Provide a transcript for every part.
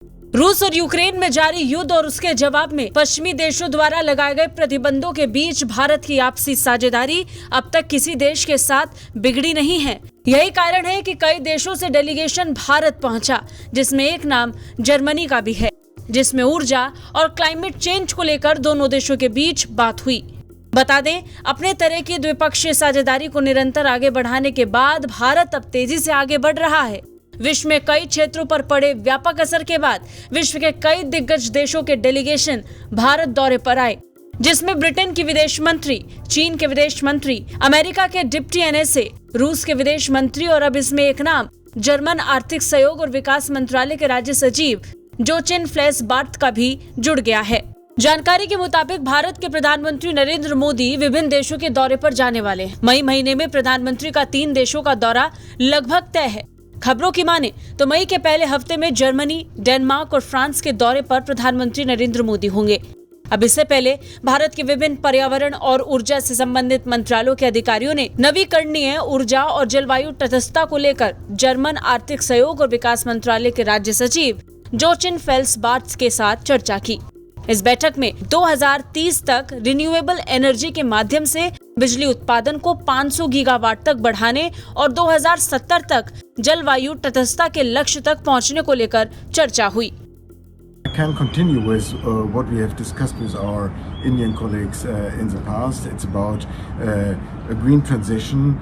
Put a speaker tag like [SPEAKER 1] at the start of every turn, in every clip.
[SPEAKER 1] रूस और यूक्रेन में जारी युद्ध और उसके जवाब में पश्चिमी देशों द्वारा लगाए गए प्रतिबंधों के बीच भारत की आपसी साझेदारी अब तक किसी देश के साथ बिगड़ी नहीं है। यही कारण है कि कई देशों से डेलीगेशन भारत पहुंचा, जिसमें एक नाम जर्मनी का भी है, जिसमें ऊर्जा और क्लाइमेट चेंज को लेकर दोनों देशों के बीच बात हुई। बता दें, अपने तरह की द्विपक्षीय साझेदारी को निरंतर आगे बढ़ाने के बाद भारत अब तेजी से आगे बढ़ रहा है। विश्व में कई क्षेत्रों पर पड़े व्यापक असर के बाद विश्व के कई दिग्गज देशों के डेलीगेशन भारत दौरे पर आए, जिसमें ब्रिटेन की विदेश मंत्री, चीन के विदेश मंत्री, अमेरिका के डिप्टी एनएसए, रूस के विदेश मंत्री और अब इसमें एक नाम जर्मन आर्थिक सहयोग और विकास मंत्रालय के राज्य सचिव जोचेन फ्लेसबार्थ का भी जुड़ गया है। जानकारी के मुताबिक भारत के प्रधानमंत्री नरेंद्र मोदी विभिन्न देशों के दौरे पर जाने वाले हैं। मई महीने में प्रधानमंत्री का 3 देशों का दौरा लगभग तय है। खबरों की माने तो मई के पहले हफ्ते में जर्मनी, डेनमार्क और फ्रांस के दौरे पर प्रधानमंत्री नरेंद्र मोदी होंगे। अब इससे पहले भारत के विभिन्न पर्यावरण और ऊर्जा से संबंधित मंत्रालयों के अधिकारियों ने नवीकरणीय ऊर्जा और जलवायु तटस्थता को लेकर जर्मन आर्थिक सहयोग और विकास मंत्रालय के राज्य सचिव जोचेन फ्लेसबार्थ के साथ चर्चा की। इस बैठक में 2030 तक रिन्यूएबल एनर्जी के माध्यम से बिजली उत्पादन को 500 गीगावाट तक बढ़ाने और 2070 तक जलवायु तटस्थता के लक्ष्य तक पहुंचने को लेकर चर्चा हुई।
[SPEAKER 2] I can continue with what we have discussed with our Indian colleagues in the past. It's about a green transition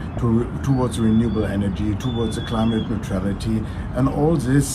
[SPEAKER 2] towards renewable energy, towards climate neutrality, and all this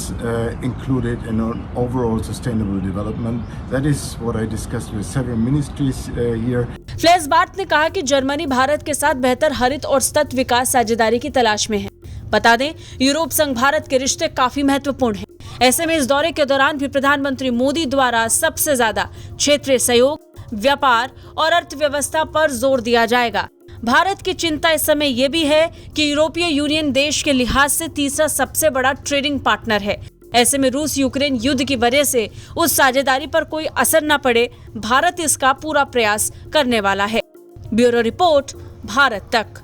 [SPEAKER 2] included in an overall sustainable development. That is what I discussed with several ministries here.
[SPEAKER 1] फ्लेसबार्थ ने कहा कि Germany Bharat के साथ बेहतर हरित और सतत विकास साझेदारी की तलाश में है। बता दें, यूरोप संघ भारत के रिश्ते काफी महत्वपूर्ण हैं। ऐसे में इस दौरे के दौरान भी प्रधानमंत्री मोदी द्वारा सबसे ज्यादा क्षेत्रीय सहयोग, व्यापार और अर्थव्यवस्था पर जोर दिया जाएगा। भारत की चिंता इस समय ये भी है कि यूरोपीय यूनियन देश के लिहाज से तीसरा सबसे बड़ा ट्रेडिंग पार्टनर है। ऐसे में रूस यूक्रेन युद्ध की वजह से उस साझेदारी पर कोई असर न पड़े, भारत इसका पूरा प्रयास करने वाला है। ब्यूरो रिपोर्ट, भारत तक।